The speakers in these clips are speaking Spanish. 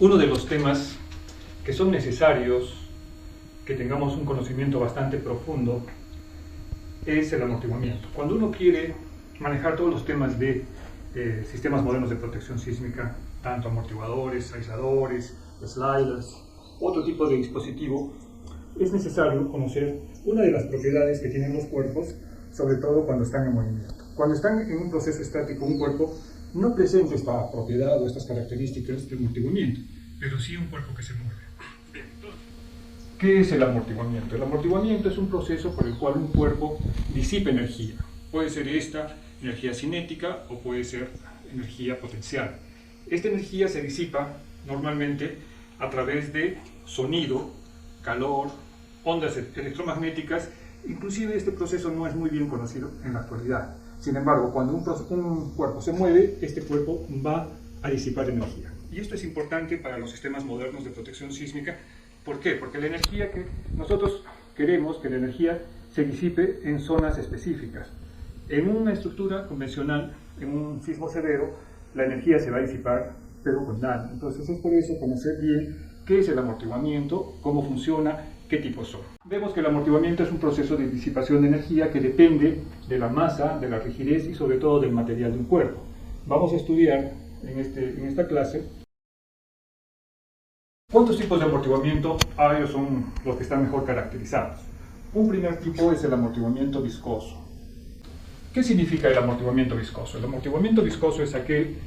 Uno de los temas que son necesarios que tengamos un conocimiento bastante profundo es el amortiguamiento. Cuando uno quiere manejar todos los temas de sistemas modernos de protección sísmica, tanto amortiguadores, aisladores, sliders, otro tipo de dispositivo, es necesario conocer una de las propiedades que tienen los cuerpos, sobre todo cuando están en movimiento. Cuando están en un proceso estático, un cuerpo no presenta esta propiedad o estas características de amortiguamiento, pero sí un cuerpo que se mueve. Bien, entonces, ¿qué es el amortiguamiento? El amortiguamiento es un proceso por el cual un cuerpo disipa energía. Puede ser esta energía cinética o puede ser energía potencial. Esta energía se disipa normalmente a través de sonido, calor, ondas electromagnéticas. Inclusive este proceso no es muy bien conocido en la actualidad. Sin embargo, cuando un cuerpo se mueve, este cuerpo va a disipar energía. Y esto es importante para los sistemas modernos de protección sísmica. ¿Por qué? Porque la energía que nosotros queremos que la energía se disipe en zonas específicas. En una estructura convencional, en un sismo severo, la energía se va a disipar, pero con daño. Entonces es por eso conocer bien qué es el amortiguamiento, cómo funciona, qué tipos son. Vemos que el amortiguamiento es un proceso de disipación de energía que depende de la masa, de la rigidez y sobre todo del material de un cuerpo. Vamos a estudiar en esta clase cuántos tipos de amortiguamiento hay o son los que están mejor caracterizados. Un primer tipo es el amortiguamiento viscoso. ¿Qué significa el amortiguamiento viscoso? El amortiguamiento viscoso es aquel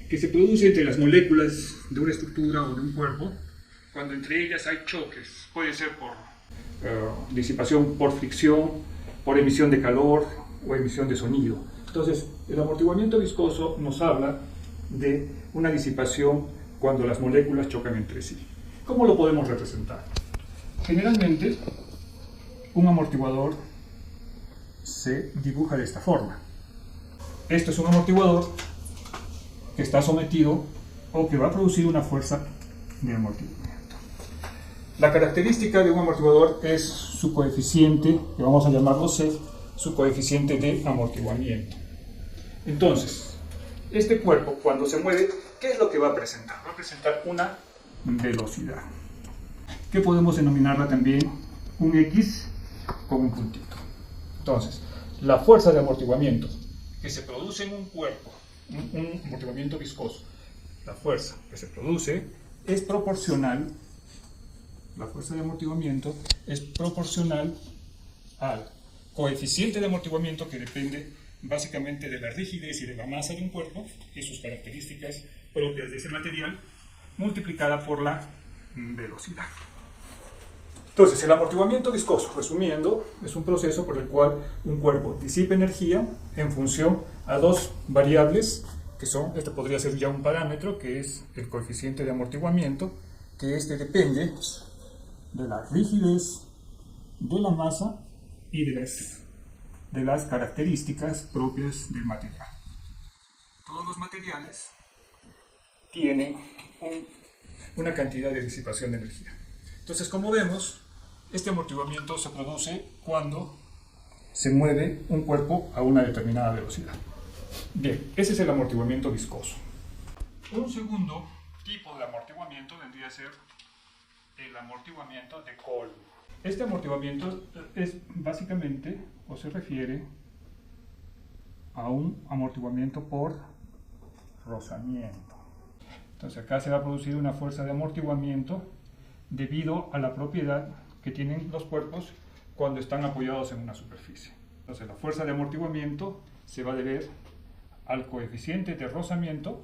que se produce entre las moléculas de una estructura o de un cuerpo cuando entre ellas hay choques. Puede ser por disipación por fricción, por emisión de calor o emisión de sonido. Entonces, el amortiguamiento viscoso nos habla de una disipación cuando las moléculas chocan entre sí. ¿Cómo lo podemos representar? Generalmente, un amortiguador se dibuja de esta forma. Esto es un amortiguador que está sometido o que va a producir una fuerza de amortiguamiento. La característica de un amortiguador es su coeficiente, que vamos a llamarlo C, su coeficiente de amortiguamiento. Entonces, este cuerpo cuando se mueve, ¿qué es lo que va a presentar? Va a presentar una velocidad, que podemos denominarla también un X con un puntito. Entonces, la fuerza de amortiguamiento que se produce en un cuerpo, un amortiguamiento viscoso, la fuerza que se produce es proporcional, la fuerza de amortiguamiento es proporcional al coeficiente de amortiguamiento, que depende básicamente de la rigidez y de la masa de un cuerpo y sus características propias de ese material, multiplicada por la velocidad. Entonces, el amortiguamiento viscoso, resumiendo, es un proceso por el cual un cuerpo disipa energía en función a dos variables, que son, este podría ser ya un parámetro, que es el coeficiente de amortiguamiento, que este depende de la rigidez, de la masa y de las características propias del material. Todos los materiales tienen una cantidad de disipación de energía. Entonces, como vemos, este amortiguamiento se produce cuando se mueve un cuerpo a una determinada velocidad. Bien, ese es el amortiguamiento viscoso. Un segundo tipo de amortiguamiento vendría a ser el amortiguamiento de Kolb. Este amortiguamiento es básicamente, o se refiere a un amortiguamiento por rozamiento. Entonces acá se va a producir una fuerza de amortiguamiento debido a la propiedad que tienen los cuerpos cuando están apoyados en una superficie. Entonces la fuerza de amortiguamiento se va a deber al coeficiente de rozamiento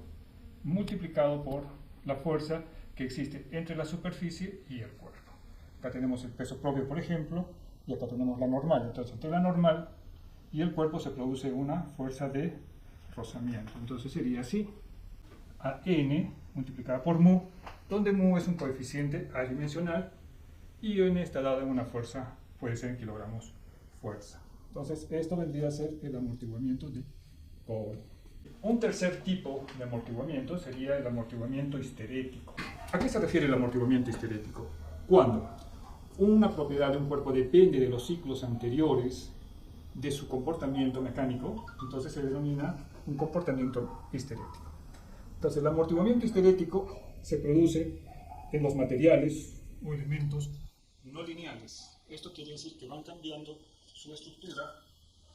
multiplicado por la fuerza que existe entre la superficie y el cuerpo. Acá tenemos el peso propio, por ejemplo, y acá tenemos la normal. Entonces entre la normal y el cuerpo se produce una fuerza de rozamiento. Entonces sería así: a n multiplicada por mu, donde mu es un coeficiente adimensional y n está dado en una fuerza, puede ser en kilogramos fuerza. Entonces esto vendría a ser el amortiguamiento de Kolb. Un tercer tipo de amortiguamiento sería el amortiguamiento histerético. ¿A qué se refiere el amortiguamiento histerético? Cuando una propiedad de un cuerpo depende de los ciclos anteriores de su comportamiento mecánico, entonces se denomina un comportamiento histerético. Entonces, el amortiguamiento histerético se produce en los materiales o elementos no lineales. Esto quiere decir que van cambiando su estructura,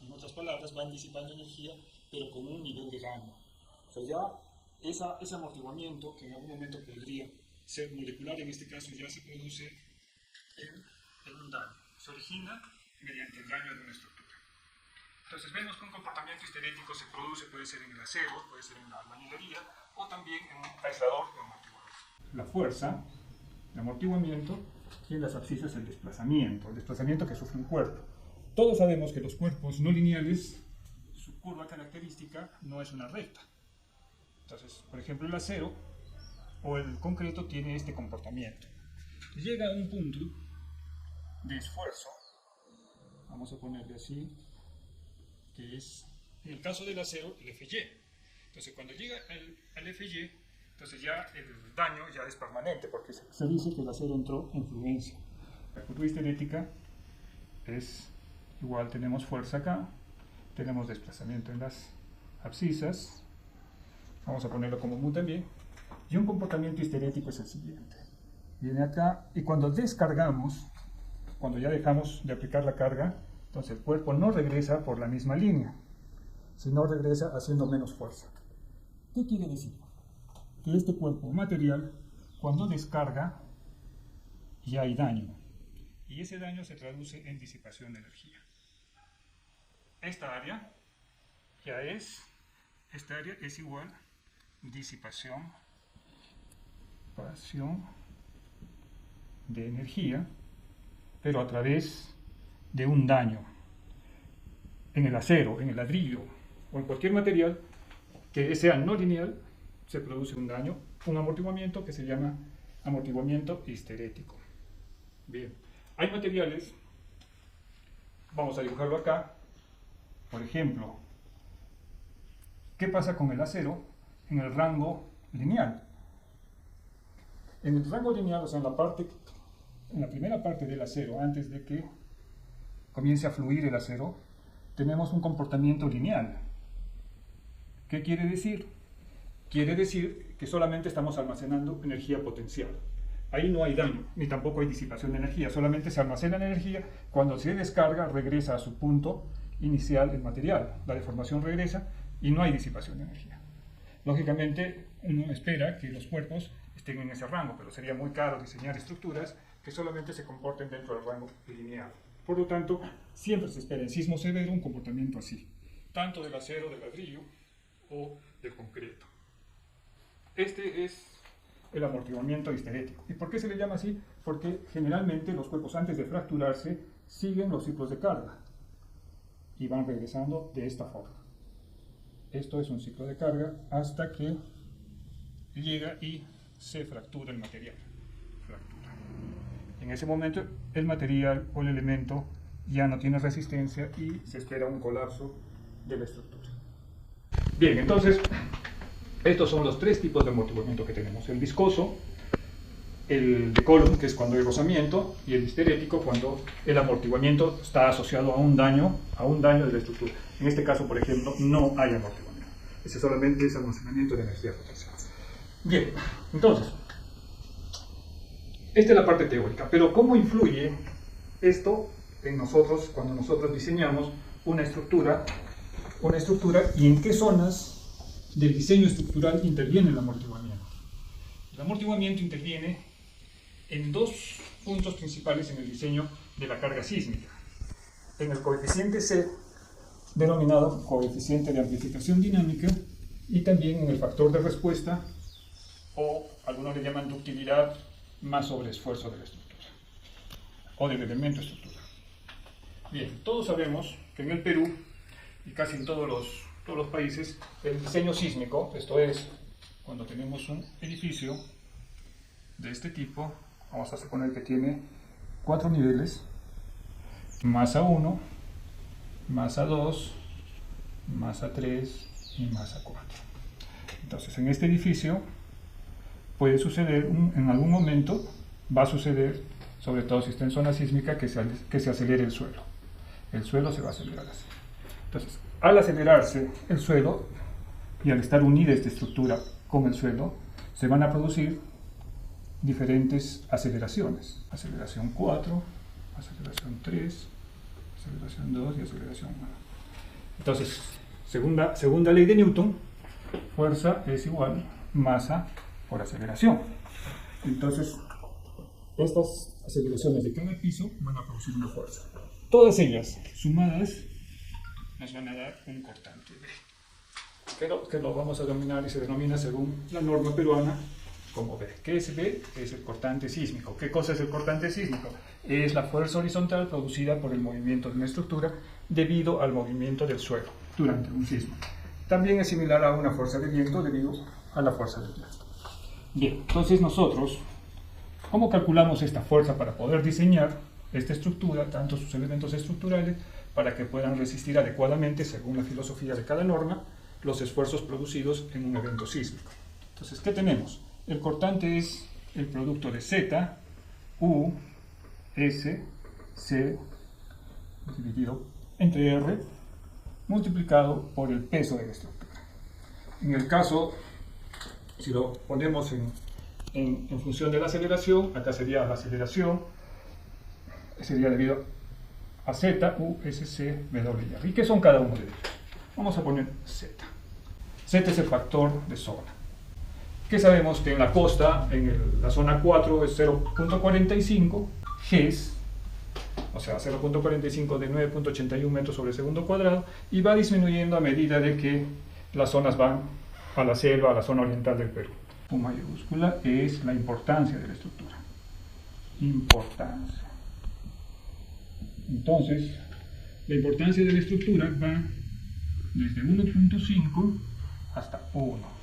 en otras palabras, van disipando energía, pero con un nivel de daño. O sea, ya ese amortiguamiento, que en algún momento podría ser molecular, en este caso ya se produce en un daño. Se origina mediante el daño de una estructura. Entonces vemos que un comportamiento histerético se produce, puede ser en el acero, puede ser en la albañilería, o también en un aislador o amortiguador. La fuerza, el amortiguamiento, y en las abscisas el desplazamiento que sufre un cuerpo. Todos sabemos que los cuerpos no lineales, su curva característica no es una recta. Entonces, por ejemplo, el acero o el concreto tiene este comportamiento. Llega a un punto de esfuerzo, vamos a ponerle así, que es, en el caso del acero, el FY. Entonces, cuando llega al FY, entonces ya el daño ya es permanente, porque se dice que el acero entró en fluencia. La curva histerética es igual, tenemos fuerza acá, tenemos desplazamiento en las abscisas, vamos a ponerlo como mu también, y un comportamiento histerético es el siguiente. Viene acá, y cuando descargamos, cuando ya dejamos de aplicar la carga, entonces el cuerpo no regresa por la misma línea, sino regresa haciendo menos fuerza. ¿Qué quiere decir? Que este cuerpo material, cuando descarga, ya hay daño. Y ese daño se traduce en disipación de energía. Esta área es igual disipación de energía, pero a través de un daño. En el acero, en el ladrillo o en cualquier material que sea no lineal, se produce un daño, un amortiguamiento que se llama amortiguamiento histerético. Bien, hay materiales, vamos a dibujarlo acá, por ejemplo, ¿qué pasa con el acero en el rango lineal? En el rango lineal, o sea, en la primera parte del acero, antes de que comience a fluir el acero, tenemos un comportamiento lineal. ¿Qué quiere decir? Quiere decir que solamente estamos almacenando energía potencial. Ahí no hay daño, ni tampoco hay disipación de energía, solamente se almacena energía, cuando se descarga regresa a su punto inicial el material, la deformación regresa y no hay disipación de energía. Lógicamente uno espera que los cuerpos estén en ese rango, pero sería muy caro diseñar estructuras que solamente se comporten dentro del rango lineal. Por lo tanto, siempre se espera en sismo severo un comportamiento así, tanto del acero, del ladrillo o del concreto. Este es el amortiguamiento histerético. ¿Y por qué se le llama así? Porque generalmente los cuerpos antes de fracturarse siguen los ciclos de carga y van regresando de esta forma. Esto es un ciclo de carga hasta que llega y se fractura el material. En ese momento el material o el elemento ya no tiene resistencia y se espera un colapso de la estructura. Bien, entonces estos son los tres tipos de amortiguamiento que tenemos: el viscoso, el de Coulomb, que es cuando hay rozamiento, y el histerético, cuando el amortiguamiento está asociado a un daño de la estructura. En este caso, por ejemplo, no hay amortiguamiento. Ese solamente es almacenamiento de energía potencial. Bien, entonces, esta es la parte teórica, pero ¿cómo influye esto en nosotros cuando nosotros diseñamos una estructura y en qué zonas del diseño estructural interviene el amortiguamiento? El amortiguamiento interviene en dos puntos principales en el diseño de la carga sísmica: en el coeficiente C, denominado coeficiente de amplificación dinámica, y también en el factor de respuesta, o algunos le llaman ductilidad más sobreesfuerzo de la estructura o del elemento estructural. Bien, todos sabemos que en el Perú y casi en todos los países, el diseño sísmico, esto es, cuando tenemos un edificio de este tipo, vamos a suponer que tiene 4 niveles, masa 1, masa 2, masa 3 y masa 4. Entonces, en este edificio puede suceder, en algún momento va a suceder, sobre todo si está en zona sísmica, que se acelere el suelo. El suelo se va a acelerar así. Entonces, al acelerarse el suelo y al estar unida esta estructura con el suelo, se van a producir diferentes aceleraciones. Aceleración 4, aceleración 3, aceleración 2 y aceleración 1. Entonces, segunda ley de Newton, fuerza es igual masa por aceleración. Entonces, estas aceleraciones de cada piso van a producir una fuerza. Todas ellas sumadas nos van a dar un cortante B, que lo vamos a denominar y se denomina según la norma peruana como B. ¿Qué es B? Es el cortante sísmico. ¿Qué cosa es el cortante sísmico? Es la fuerza horizontal producida por el movimiento de una estructura debido al movimiento del suelo durante un sismo. También es similar a una fuerza de viento debido a la fuerza del viento. Bien, entonces nosotros, ¿cómo calculamos esta fuerza para poder diseñar esta estructura, tanto sus elementos estructurales, para que puedan resistir adecuadamente, según la filosofía de cada norma, los esfuerzos producidos en un evento sísmico? Entonces, ¿qué tenemos? El cortante es el producto de Z, U, S, C, dividido entre R, multiplicado por el peso de la estructura. En el caso, si lo ponemos en función de la aceleración, acá sería la aceleración, sería debido a Z, U, S, C, W y R. ¿Y qué son cada uno de ellos? Vamos a poner Z. Z es el factor de zona. Que sabemos que en la costa, en la zona 4 es 0.45 Gs, o sea, 0.45 de 9.81 metros sobre segundo cuadrado, y va disminuyendo a medida de que las zonas van a la selva, a la zona oriental del Perú. U mayúscula es la importancia de la estructura. Importancia. Entonces, la importancia de la estructura va desde 1.5 hasta 1.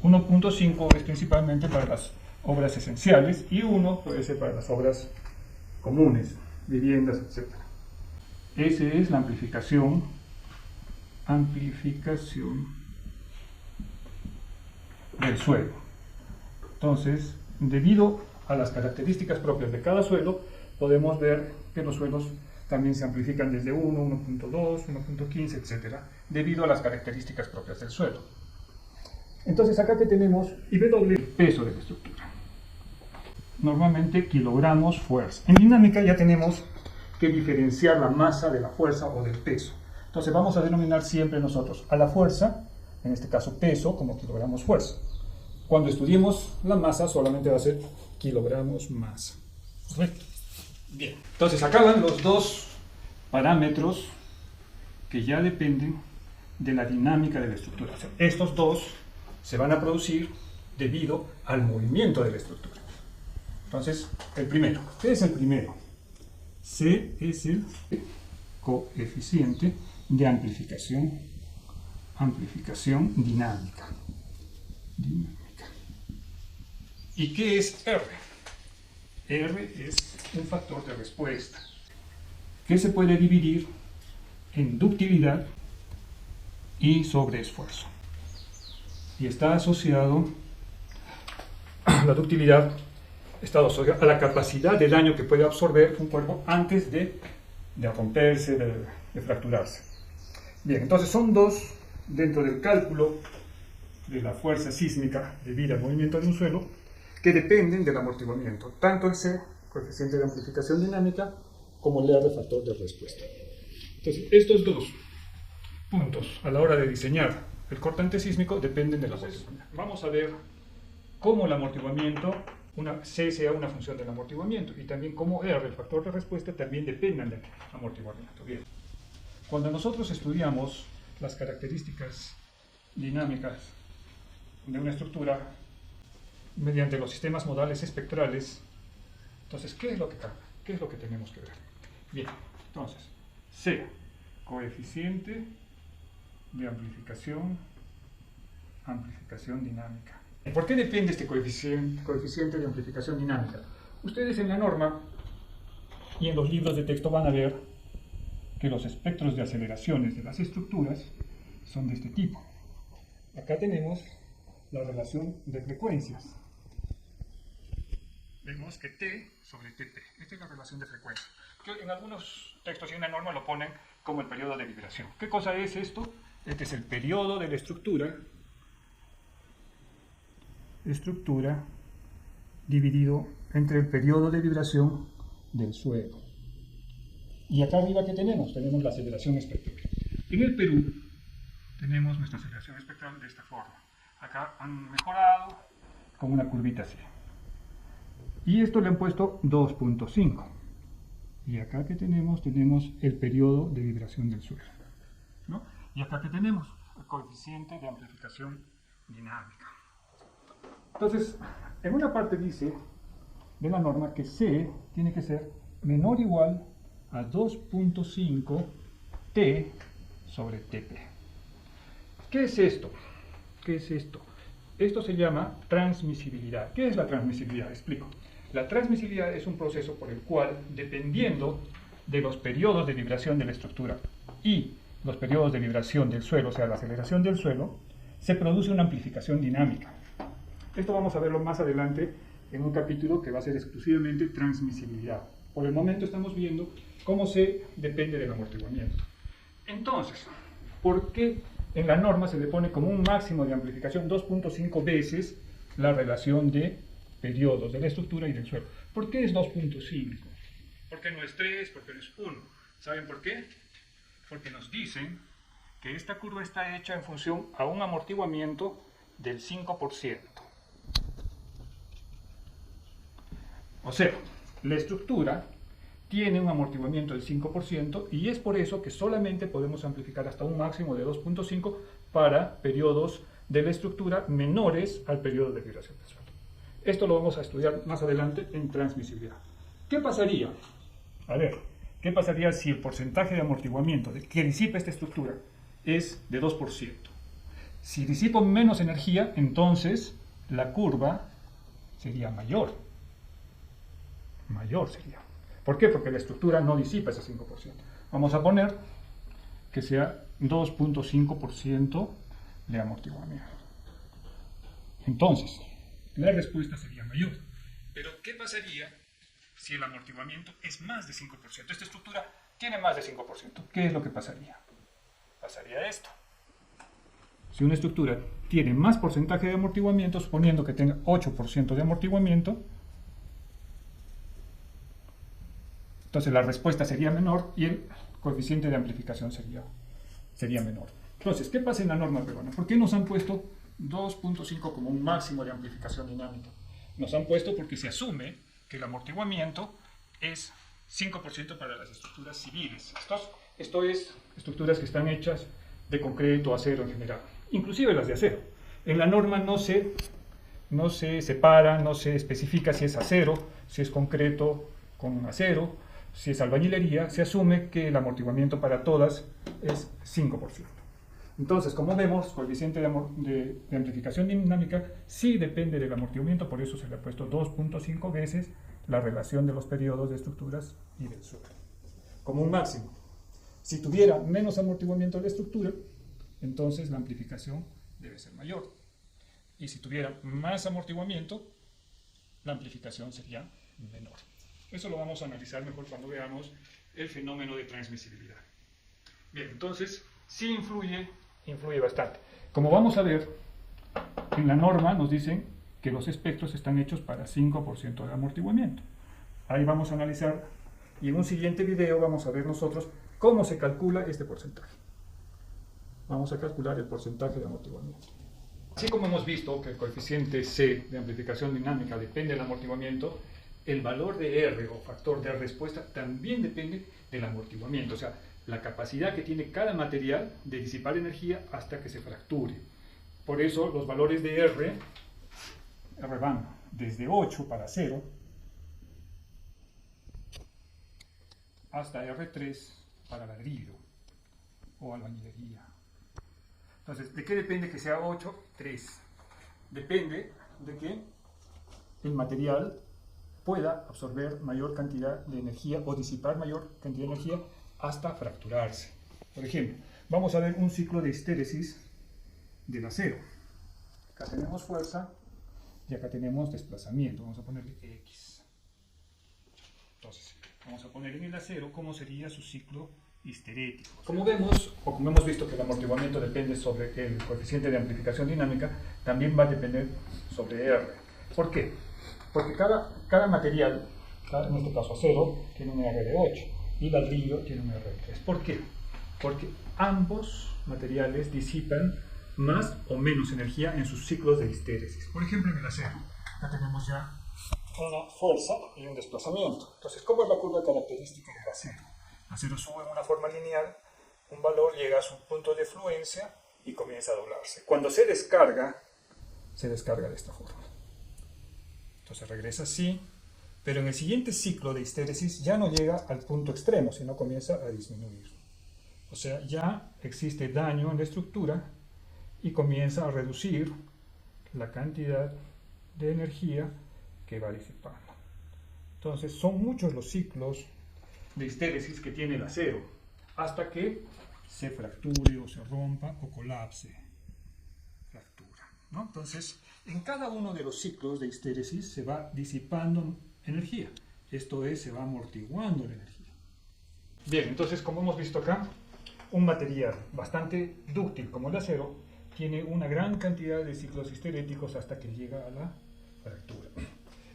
1.5 es principalmente para las obras esenciales y 1 puede ser para las obras comunes, viviendas, etc. Esa es la amplificación del suelo. Entonces, debido a las características propias de cada suelo, podemos ver que los suelos también se amplifican desde 1, 1.2, 1.15, etc., debido a las características propias del suelo. Entonces acá que tenemos W, el peso de la estructura. Normalmente kilogramos fuerza. En dinámica ya tenemos que diferenciar la masa de la fuerza o del peso. Entonces vamos a denominar siempre nosotros a la fuerza, en este caso peso, como kilogramos fuerza. Cuando estudiemos la masa solamente va a ser kilogramos masa. ¿Correcto? Bien. Entonces acá van los dos parámetros que ya dependen de la dinámica de la estructura. O sea, estos dos se van a producir debido al movimiento de la estructura. Entonces, el primero. ¿Qué es el primero? C es el coeficiente de amplificación dinámica. ¿Y qué es R? R es un factor de respuesta que se puede dividir en ductilidad y sobreesfuerzo. Y está asociado, la ductilidad está asociada a la capacidad de daño que puede absorber un cuerpo antes de romperse, de fracturarse. Bien, entonces son dos dentro del cálculo de la fuerza sísmica debida al movimiento de un suelo que dependen del amortiguamiento, tanto ese coeficiente de amplificación dinámica como el R factor de respuesta. Entonces, estos dos puntos a la hora de diseñar el cortante sísmico dependen de la fuerza. Vamos a ver cómo el amortiguamiento, C sea una función del amortiguamiento y también cómo R, el factor de respuesta, también dependan del amortiguamiento. Bien. Cuando nosotros estudiamos las características dinámicas de una estructura mediante los sistemas modales espectrales, entonces, ¿qué es lo que cambia? ¿Qué es lo que tenemos que ver? Bien, entonces, C, coeficiente de amplificación dinámica. ¿Por qué depende este coeficiente de amplificación dinámica? Ustedes en la norma y en los libros de texto van a ver que los espectros de aceleraciones de las estructuras son de este tipo. Acá tenemos la relación de frecuencias. Vemos que T sobre TT. Esta es la relación de frecuencia. Que en algunos textos y en la norma lo ponen como el periodo de vibración. ¿Qué cosa es esto? Este es el periodo de la estructura dividido entre el periodo de vibración del suelo. Y acá arriba, ¿qué tenemos? Tenemos la aceleración espectral. En el Perú tenemos nuestra aceleración espectral de esta forma. Acá han mejorado con una curvita así. Y esto le han puesto 2.5. Y acá que tenemos el periodo de vibración del suelo, ¿no? Y acá que tenemos el coeficiente de amplificación dinámica. Entonces, en una parte dice de la norma que C tiene que ser menor o igual a 2.5 T sobre TP. ¿Qué es esto? ¿Qué es esto? Esto se llama transmisibilidad. ¿Qué es la transmisibilidad? Explico. La transmisibilidad es un proceso por el cual, dependiendo de los periodos de vibración de la estructura y los periodos de vibración del suelo, o sea, la aceleración del suelo, se produce una amplificación dinámica. Esto vamos a verlo más adelante en un capítulo que va a ser exclusivamente transmisibilidad. Por el momento estamos viendo cómo se depende del amortiguamiento. Entonces, ¿por qué en la norma se le pone como un máximo de amplificación 2.5 veces la relación de periodos de la estructura y del suelo? ¿Por qué es 2.5? ¿Por qué no es 3? ¿Por qué no es 1? ¿Saben por qué? Porque nos dicen que esta curva está hecha en función a un amortiguamiento del 5%. O sea, la estructura tiene un amortiguamiento del 5% y es por eso que solamente podemos amplificar hasta un máximo de 2.5 para periodos de la estructura menores al periodo de vibración del suelo. Esto lo vamos a estudiar más adelante en transmisibilidad. ¿Qué pasaría? A ver, ¿qué pasaría si el porcentaje de amortiguamiento que disipa esta estructura es de 2%? Si disipo menos energía, entonces la curva sería mayor. Mayor sería. ¿Por qué? Porque la estructura no disipa ese 5%. Vamos a poner que sea 2.5% de amortiguamiento. Entonces, la respuesta sería mayor. Pero, ¿qué pasaría si el amortiguamiento es más de 5%? Esta estructura tiene más de 5%. ¿Qué es lo que pasaría? Pasaría esto. Si una estructura tiene más porcentaje de amortiguamiento, suponiendo que tenga 8% de amortiguamiento, entonces la respuesta sería menor y el coeficiente de amplificación sería menor. Entonces, ¿qué pasa en la norma peruana? ¿Por qué nos han puesto 2.5 como un máximo de amplificación dinámica? Nos han puesto porque se asume que el amortiguamiento es 5% para las estructuras civiles. Esto es estructuras que están hechas de concreto, acero en general, inclusive las de acero. En la norma no se separa, no se especifica si es acero, si es concreto con acero, si es albañilería. Se asume que el amortiguamiento para todas es 5%. Entonces, como vemos, coeficiente de amplificación dinámica sí depende del amortiguamiento, por eso se le ha puesto 2.5 veces la relación de los periodos de estructuras y del suelo, como un máximo. Si tuviera menos amortiguamiento de la estructura, entonces la amplificación debe ser mayor. Y si tuviera más amortiguamiento, la amplificación sería menor. Eso lo vamos a analizar mejor cuando veamos el fenómeno de transmisibilidad. Bien, entonces, sí influye bastante. Como vamos a ver, en la norma nos dicen que los espectros están hechos para 5% de amortiguamiento. Ahí vamos a analizar y en un siguiente video vamos a ver nosotros cómo se calcula este porcentaje. Vamos a calcular el porcentaje de amortiguamiento. Así como hemos visto que el coeficiente C de amplificación dinámica depende del amortiguamiento, el valor de R o factor de respuesta también depende del amortiguamiento, o sea, la capacidad que tiene cada material de disipar energía hasta que se fracture. Por eso los valores de R van desde 8 para 0 hasta R3 para ladrillo o albañilería. Entonces, ¿de qué depende que sea 8? 3. Depende de que el material pueda absorber mayor cantidad de energía o disipar mayor cantidad de energía hasta fracturarse. Por ejemplo, vamos a ver un ciclo de histéresis del acero. Acá tenemos fuerza y acá tenemos desplazamiento. Vamos a ponerle X. Entonces, vamos a poner en el acero cómo sería su ciclo histerético. Como vemos, o como hemos visto que el amortiguamiento depende sobre el coeficiente de amplificación dinámica, también va a depender sobre R. ¿Por qué? Porque cada material, en este caso acero, tiene un R de 8 y ladrillo tiene un R de 3. ¿Por qué? Porque ambos materiales disipan más o menos energía en sus ciclos de histéresis. Por ejemplo, en el acero, ya tenemos ya una fuerza y un desplazamiento. Entonces, ¿cómo es la curva característica del acero? El acero sube en una forma lineal, un valor llega a su punto de fluencia y comienza a doblarse. Cuando se descarga de esta forma. Entonces regresa así, pero en el siguiente ciclo de histéresis ya no llega al punto extremo, sino comienza a disminuir. O sea, ya existe daño en la estructura y comienza a reducir la cantidad de energía que va disipando. Entonces son muchos los ciclos de histéresis que tiene el acero, hasta que se fracture o se rompa o colapse. Fractura, ¿no? Entonces, en cada uno de los ciclos de histéresis se va disipando energía. Esto es, se va amortiguando la energía. Bien, entonces, como hemos visto acá, un material bastante dúctil como el acero tiene una gran cantidad de ciclos histeréticos hasta que llega a la fractura.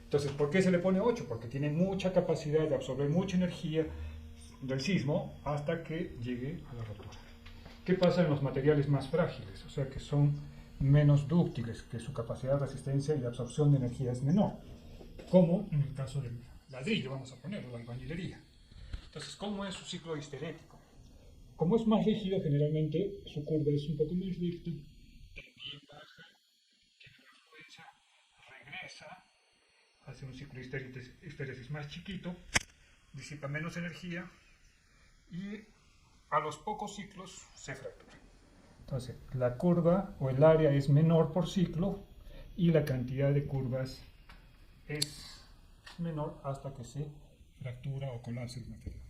Entonces, ¿por qué se le pone 8? Porque tiene mucha capacidad de absorber mucha energía del sismo hasta que llegue a la rotura. ¿Qué pasa en los materiales más frágiles? O sea, que son menos dúctiles, que su capacidad de resistencia y de absorción de energía es menor, como en el caso del ladrillo, vamos a ponerlo, la albañilería. Entonces, ¿cómo es su ciclo histerético? Como es más rígido, generalmente su curva es un poco más recta, también baja, tiene una fluencia, regresa, hace un ciclo de histéresis más chiquito, disipa menos energía y a los pocos ciclos se fractura. Entonces, la curva o el área es menor por ciclo y la cantidad de curvas es menor hasta que se fractura o colapse el material.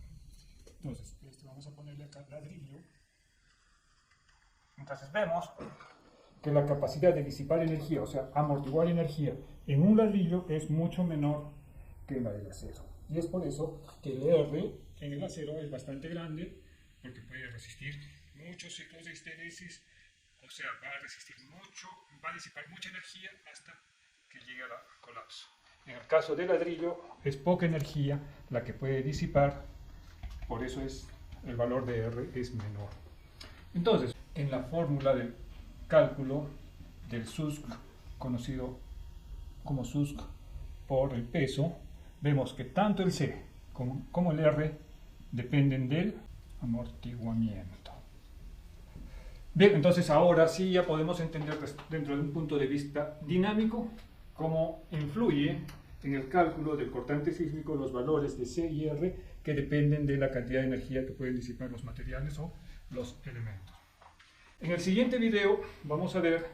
Entonces, vamos a ponerle acá ladrillo. Entonces vemos que la capacidad de disipar energía, o sea, amortiguar energía en un ladrillo es mucho menor que la del acero. Y es por eso que el R en el acero es bastante grande, porque puede resistir muchos ciclos de histéresis, o sea, va a resistir mucho, va a disipar mucha energía hasta que llegue al colapso. En el caso del ladrillo es poca energía la que puede disipar, por eso el valor de R es menor. Entonces, en la fórmula del cálculo del SUSC, conocido como SUSC por el peso, vemos que tanto el C como el R dependen del amortiguamiento. Bien, entonces ahora sí ya podemos entender dentro de un punto de vista dinámico cómo influye en el cálculo del cortante sísmico los valores de C y R que dependen de la cantidad de energía que pueden disipar los materiales o los elementos. En el siguiente video vamos a ver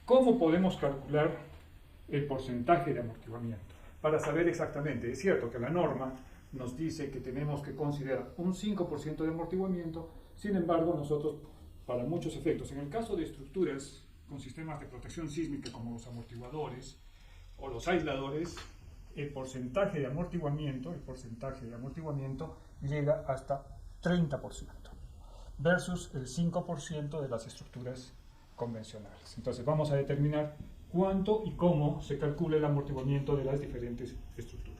cómo podemos calcular el porcentaje de amortiguamiento para saber exactamente. Es cierto que la norma nos dice que tenemos que considerar un 5% de amortiguamiento, sin embargo nosotros, para muchos efectos, en el caso de estructuras con sistemas de protección sísmica como los amortiguadores o los aisladores, el porcentaje de amortiguamiento llega hasta 30% versus el 5% de las estructuras convencionales. Entonces vamos a determinar cuánto y cómo se calcula el amortiguamiento de las diferentes estructuras.